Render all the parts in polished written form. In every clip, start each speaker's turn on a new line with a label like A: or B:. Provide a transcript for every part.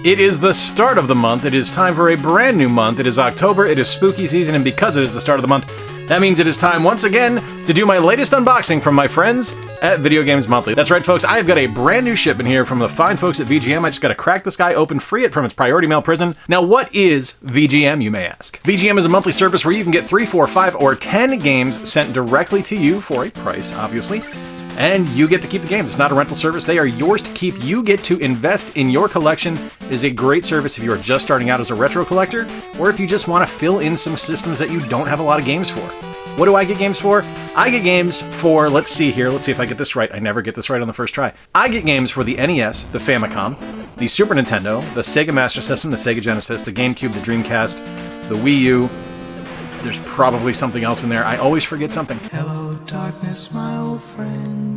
A: It is the start of the month. It is time for a brand new month. It is October. It is spooky season, and because it is the start of the month, that means it is time once again to do my latest unboxing from my friends at Video Games Monthly. That's right, folks. I've got a brand new shipment here from the fine folks at VGM. I just got to crack this guy open, free it from its priority mail prison. Now, what is VGM, you may ask? VGM is a monthly service where you can get 3, 4, 5, or 10 games sent directly to you for a price, obviously. And you get to keep the games. It's not a rental service. They are yours to keep. You get to invest in your collection. It is a great service if you are just starting out as a retro collector, or if you just want to fill in some systems that you don't have a lot of games for. What do I get games for? I get games for, let's see here, let's see if I get this right. I never get this right on the first try. I get games for the NES, the Famicom, the Super Nintendo, the Sega Master System, the Sega Genesis, the GameCube, the Dreamcast, the Wii U. There's probably something else in there. I always forget something.
B: Hello, darkness, my old friend.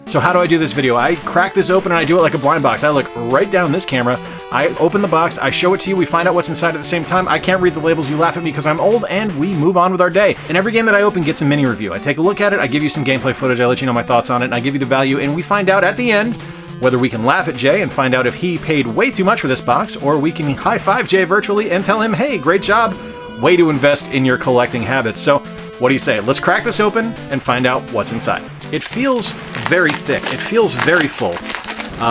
A: So how do I do this video? I crack this open and I do it like a blind box. I look right down this camera, I open the box, I show it to you, we find out what's inside at the same time. I can't read the labels, you laugh at me because I'm old, and we move on with our day. And every game that I open gets a mini review. I take a look at it, I give you some gameplay footage, I let you know my thoughts on it, and I give you the value, and we find out at the end whether we can laugh at Jay and find out if he paid way too much for this box, or we can high-five Jay virtually and tell him, hey, great job, way to invest in your collecting habits. So, what do you say? Let's crack this open and find out what's inside. It feels very thick. It feels very full,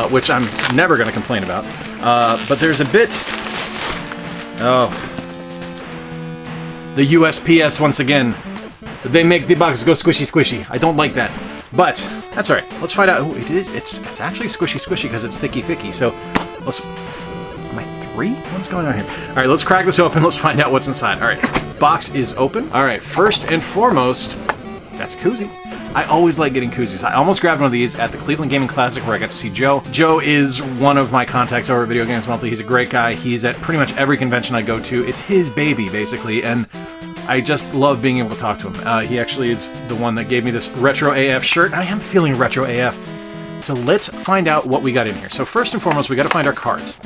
A: which I'm never going to complain about. But there's a bit... Oh. The USPS once again. They make the box go squishy squishy. I don't like that. But, that's alright. Let's find out. Oh, it is. It's actually squishy squishy because it's thicky thicky. So, let's... Am I 3? What's going on here? Alright, let's crack this open. Let's find out what's inside. Alright, box is open. Alright, first and foremost, that's a koozie. I always like getting koozies. I almost grabbed one of these at the Cleveland Gaming Classic where I got to see Joe. Joe is one of my contacts over at Video Games Monthly. He's a great guy. He's at pretty much every convention I go to. It's his baby, basically, and I just love being able to talk to him. He actually is the one that gave me this Retro AF shirt. I am feeling Retro AF. So let's find out what we got in here. So first and foremost, we got to find our cards.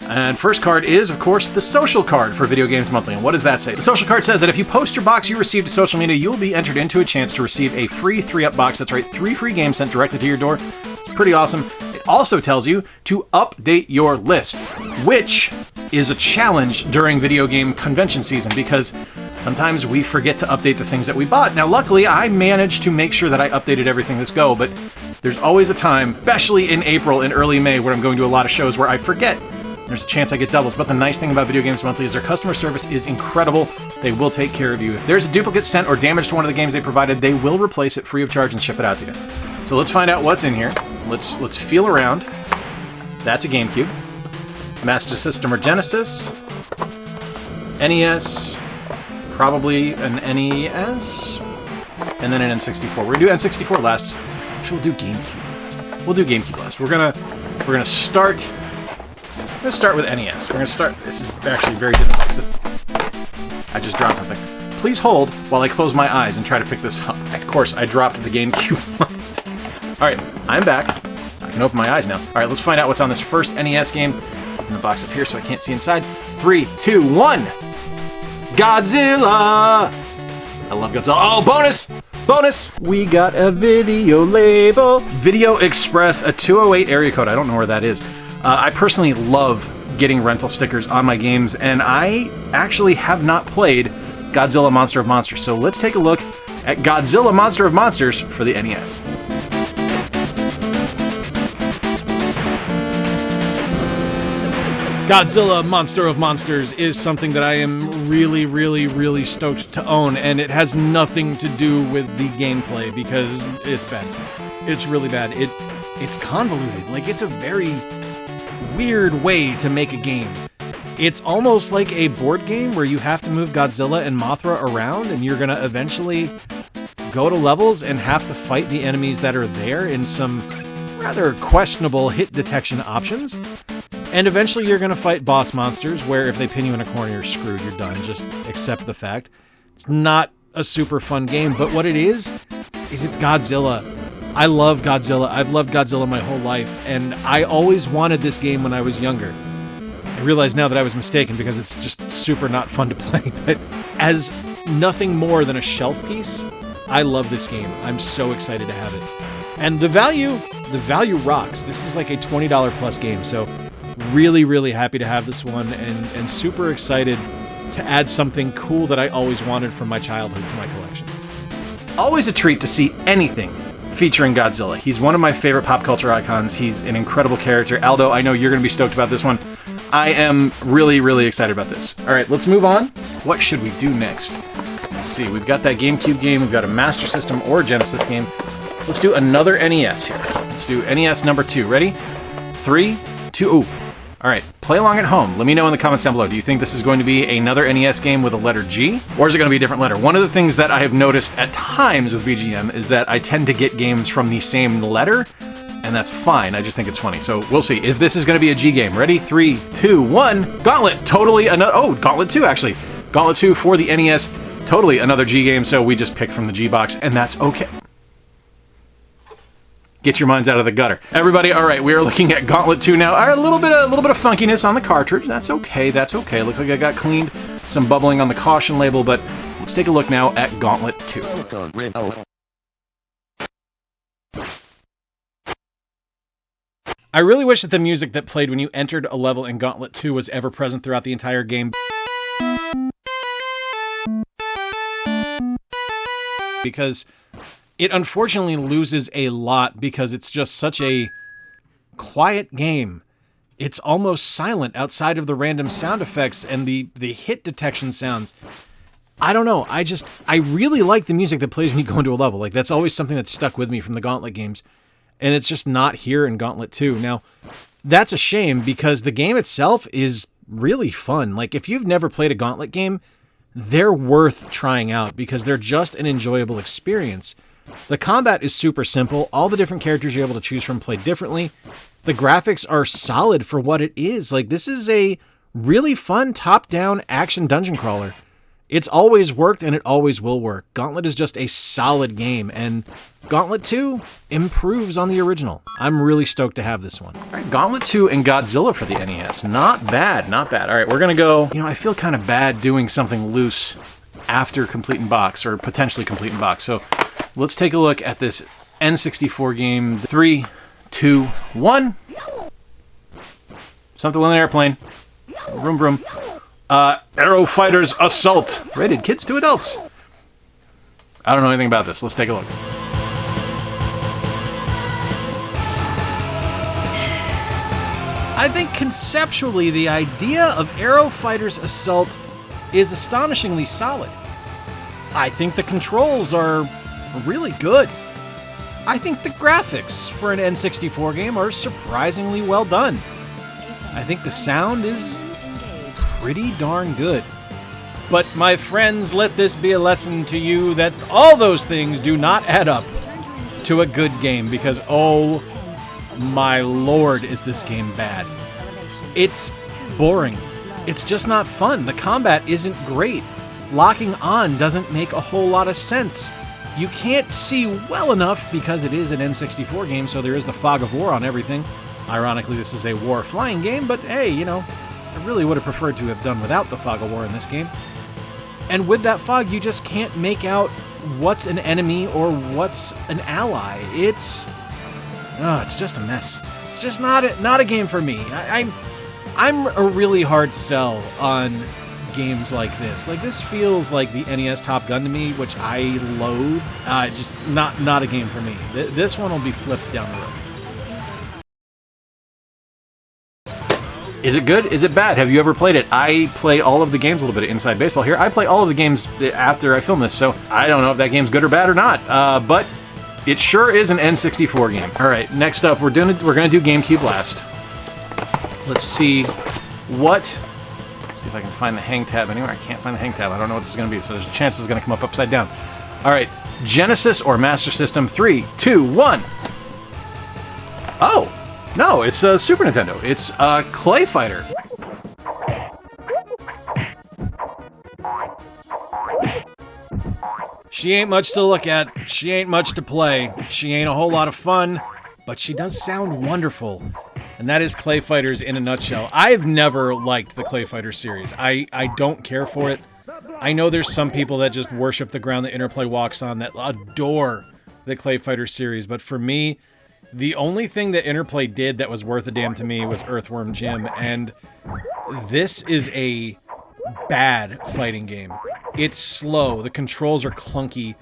A: And first card is, of course, the social card for Video Games Monthly. And what does that say? The social card says that if you post your box you received to social media, you'll be entered into a chance to receive a free 3-up box. That's right, 3 free games sent directly to your door. It's pretty awesome. It also tells you to update your list, which is a challenge during video game convention season because sometimes we forget to update the things that we bought. Now, luckily, I managed to make sure that I updated everything this go, but there's always a time, especially in April and early May, when I'm going to a lot of shows where I forget. There's a chance I get doubles, but the nice thing about Video Games Monthly is their customer service is incredible. They will take care of you. If there's a duplicate sent or damage to one of the games they provided, they will replace it free of charge and ship it out to you. So let's find out what's in here. Let's feel around. That's a GameCube. Master System or Genesis. NES. Probably an NES. And then an N64. We're gonna do N64 last. Actually, we'll do GameCube last. We'll do GameCube last. We're gonna start... Let's start with NES. We're going to start... This is actually very difficult because I just dropped something. Please hold while I close my eyes and try to pick this up. Of course, I dropped the GameCube. Alright, I'm back. I can open my eyes now. Alright, let's find out what's on this first NES game. Open the box up here so I can't see inside. 3, 2, 1! Godzilla! I love Godzilla. Oh, bonus! Bonus! We got a video label. Video Express, a 208 area code. I don't know where that is. I personally love getting rental stickers on my games, and I actually have not played Godzilla Monster of Monsters, so let's take a look at Godzilla Monster of Monsters for the NES. Godzilla Monster of Monsters is something that I am really stoked to own, and it has nothing to do with the gameplay because it's bad. It's really bad. It's convoluted. Like, it's a very weird way to make a game. It's almost like a board game where you have to move Godzilla and Mothra around, and you're gonna eventually go to levels and have to fight the enemies that are there in some rather questionable hit detection options. And eventually you're gonna fight boss monsters where if they pin you in a corner, you're screwed, you're done. Just accept the fact. It's not a super fun game, but what it is it's Godzilla. I love Godzilla. I've loved Godzilla my whole life, and I always wanted this game when I was younger. I realize now that I was mistaken because it's just super not fun to play, but as nothing more than a shelf piece, I love this game. I'm so excited to have it. And the value rocks. This is like a $20 plus game, so Really, really happy to have this one, and super excited to add something cool that I always wanted from my childhood to my collection. Always a treat to see anything featuring Godzilla. He's one of my favorite pop culture icons. He's an incredible character. Aldo, I know you're going to be stoked about this one. I am really, really excited about this. All right, let's move on. What should we do next? Let's see. We've got that GameCube game. We've got a Master System or Genesis game. Let's do another NES here. Let's do NES number 2. Ready? 3, 2, ooh. All right, play along at home. Let me know in the comments down below. Do you think this is going to be another NES game with a letter G? Or is it going to be a different letter? One of the things that I have noticed at times with BGM is that I tend to get games from the same letter, and that's fine. I just think it's funny. So we'll see if this is going to be a G game. Ready? 3, 2, 1. Gauntlet. Totally another... Oh, Gauntlet 2, actually. Gauntlet 2 for the NES. Totally another G game, so we just picked from the G box, and that's okay. Get your minds out of the gutter. Everybody, all right, we are looking at Gauntlet 2 now. A little bit of funkiness on the cartridge. That's okay, that's okay. Looks like I got cleaned. Some bubbling on the caution label, but let's take a look now at Gauntlet 2. I really wish that the music that played when you entered a level in Gauntlet 2 was ever present throughout the entire game. Because it unfortunately loses a lot because it's just such a quiet game. It's almost silent outside of the random sound effects and the hit detection sounds. I don't know. I really like the music that plays when you go into a level. Like, that's always something that's stuck with me from the Gauntlet games. And it's just not here in Gauntlet 2. Now, that's a shame because the game itself is really fun. Like, if you've never played a Gauntlet game, they're worth trying out because they're just an enjoyable experience. The combat is super simple. All the different characters you're able to choose from play differently. The graphics are solid for what it is. Like, this is a really fun top-down action dungeon crawler. It's always worked and it always will work. Gauntlet is just a solid game, and Gauntlet 2 improves on the original. I'm really stoked to have this one. All right, Gauntlet 2 and Godzilla for the NES. Not bad, not bad. All right, we're going to go... You know, I feel kind of bad doing something loose after completing box, or potentially completing box, so... Let's take a look at this N64 game. 3, 2, 1. Something on an airplane. Vroom, vroom. Aero Fighters Assault. Rated kids to adults. I don't know anything about this. Let's take a look. I think conceptually the idea of Aero Fighters Assault is astonishingly solid. I think the controls are really good. I think the graphics for an N64 game are surprisingly well done. I think the sound is pretty darn good. But my friends, let this be a lesson to you that all those things do not add up to a good game because, oh my lord, is this game bad. It's boring. It's just not fun. The combat isn't great. Locking on doesn't make a whole lot of sense. You can't see well enough because it is an N64 game, so there is the fog of war on everything. Ironically, this is a war flying game, but hey, you know, I really would have preferred to have done without the fog of war in this game. And with that fog, you just can't make out what's an enemy or what's an ally. It's just a mess. It's just not a game for me. I'm a really hard sell on games like this. Like, this feels like the NES Top Gun to me, which I loathe. Just not a game for me. This one will be flipped down the road. Is it good? Is it bad? Have you ever played it? I play all of the games, a little bit of Inside Baseball here. I play all of the games after I film this, so I don't know if that game's good or bad or not. But it sure is an N64 game. All right, next up, we're gonna do GameCube last. Let's see what. Let's see if I can find the hang tab anywhere. I can't find the hang tab. I don't know what this is gonna be, so there's a chance it's gonna come up upside down. All right, Genesis or Master System. 3, 2, 1. Oh. No, it's Super Nintendo. It's Clay Fighter. She ain't much to look at. She ain't much to play. She ain't a whole lot of fun, but she does sound wonderful. And that is Clay Fighters in a nutshell. I've never liked the Clay Fighter series. I don't care for it. I know there's some people that just worship the ground that Interplay walks on, that adore the Clay Fighter series, but for me, The only thing that Interplay did that was worth a damn to me was Earthworm Jim, and this is a bad fighting game. It's slow, the controls are clunky,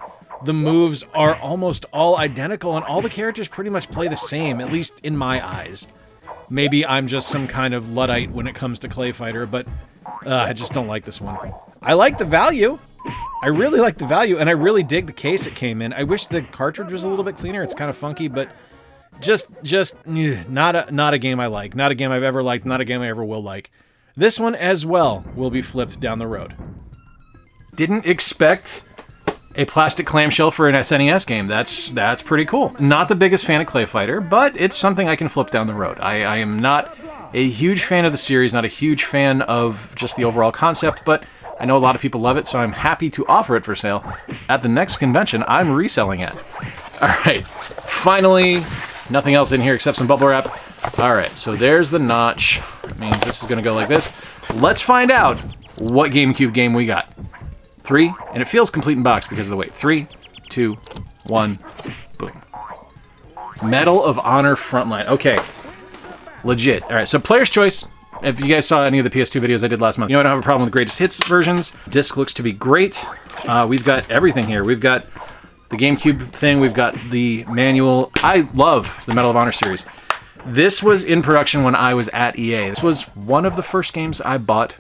A: the moves are almost all identical, and all the characters pretty much play the same, at least in my eyes. Maybe I'm just some kind of Luddite when it comes to Clay Fighter, but I just don't like this one. I like the value. I really like the value, and I really dig the case it came in. I wish the cartridge was a little bit cleaner. It's kind of funky, but just not a game I like. Not a game I've ever liked. Not a game I ever will like. This one as well will be flipped down the road. Didn't expect a plastic clamshell for an SNES game. That's pretty cool. Not the biggest fan of Clay Fighter, but it's something I can flip down the road. I am not a huge fan of the series, not a huge fan of just the overall concept, but I know a lot of people love it, so I'm happy to offer it for sale at the next convention I'm reselling at. All right, finally, nothing else in here except some bubble wrap. All right, so there's the notch. That means this is gonna go like this. Let's find out what GameCube game we got. 3, and it feels complete in box because of the weight. 3, 2, 1, boom. Medal of Honor Frontline. Okay, legit. All right, so player's choice. If you guys saw any of the PS2 videos I did last month, you know I don't have a problem with greatest hits versions. Disc looks to be great. We've got everything here. We've got the GameCube thing. We've got the manual. I love the Medal of Honor series. This was in production when I was at EA. This was one of the first games I bought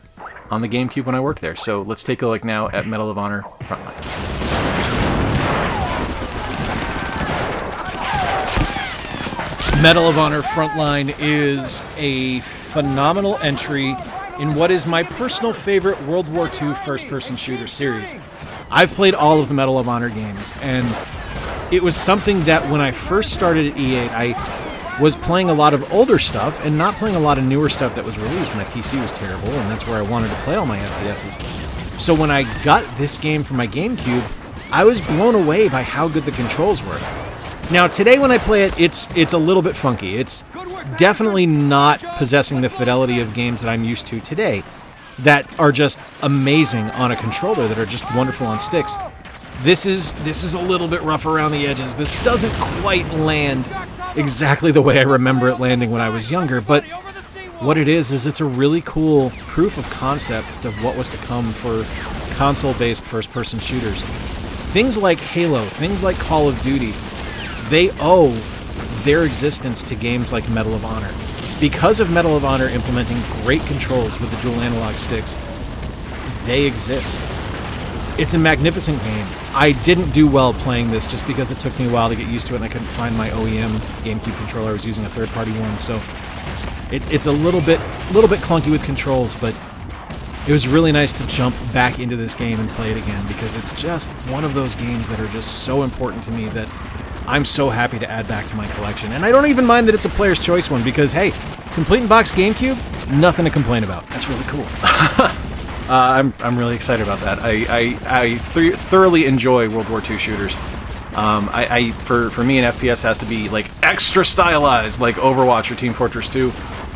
A: on the GameCube when I worked there. So let's take a look now at Medal of Honor Frontline. Medal of Honor Frontline is a phenomenal entry in what is my personal favorite World War II first-person shooter series. I've played all of the Medal of Honor games, and it was something that when I first started at E8, I was playing a lot of older stuff and not playing a lot of newer stuff that was released. My PC was terrible, and that's where I wanted to play all my FPSs. So when I got this game for my GameCube, I was blown away by how good the controls were. Now, today when I play it, it's a little bit funky. It's definitely not possessing the fidelity of games that I'm used to today that are just amazing on a controller, that are just wonderful on sticks. This is a little bit rough around the edges. This doesn't quite land exactly the way I remember it landing when I was younger, but what it is it's a really cool proof of concept of what was to come for console-based first-person shooters. Things like Halo, things like Call of Duty, they owe their existence to games like Medal of Honor. Because of Medal of Honor implementing great controls with the dual analog sticks, they exist. It's a magnificent game. I didn't do well playing this just because it took me a while to get used to it and I couldn't find my OEM GameCube controller. I was using a third-party one, so it's a little bit clunky with controls, but it was really nice to jump back into this game and play it again because it's just one of those games that are just so important to me that I'm so happy to add back to my collection. And I don't even mind that it's a player's choice one because, hey, complete in box GameCube, nothing to complain about. That's really cool. I'm really excited about that. I thoroughly enjoy World War II shooters. For me, an FPS has to be like extra stylized, like Overwatch or Team Fortress 2,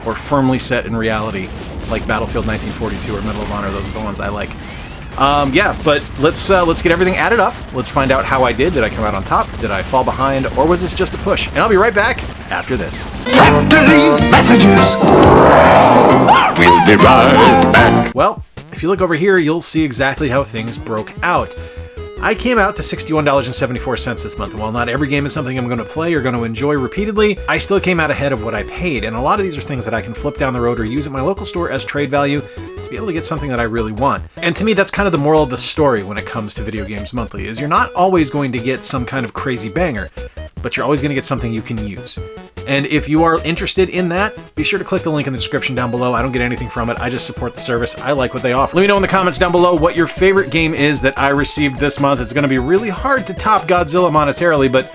A: or firmly set in reality, like Battlefield 1942 or Medal of Honor. Those are the ones I like. Yeah, but let's get everything added up. Let's find out how I did. Did I come out on top? Did I fall behind? Or was this just a push? And I'll be right back after this.
C: After these messages, we'll be right back.
A: Well, if you look over here, you'll see exactly how things broke out. I came out to $61.74 this month, and while not every game is something I'm going to play or going to enjoy repeatedly, I still came out ahead of what I paid, and a lot of these are things that I can flip down the road or use at my local store as trade value to be able to get something that I really want. And to me, that's kind of the moral of the story when it comes to Video Games Monthly, is you're not always going to get some kind of crazy banger, but you're always going to get something you can use. And if you are interested in that, be sure to click the link in the description down below. I don't get anything from it. I just support the service. I like what they offer. Let me know in the comments down below what your favorite game is that I received this month. It's going to be really hard to top Godzilla monetarily, but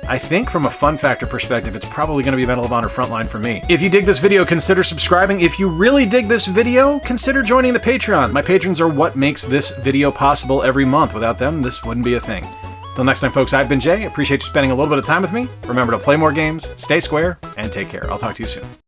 A: I think from a fun factor perspective, it's probably going to be Medal of Honor Frontline for me. If you dig this video, consider subscribing. If you really dig this video, consider joining the Patreon. My patrons are what makes this video possible every month. Without them, this wouldn't be a thing. Till next time, folks, I've been Jay. Appreciate you spending a little bit of time with me. Remember to play more games, stay square, and take care. I'll talk to you soon.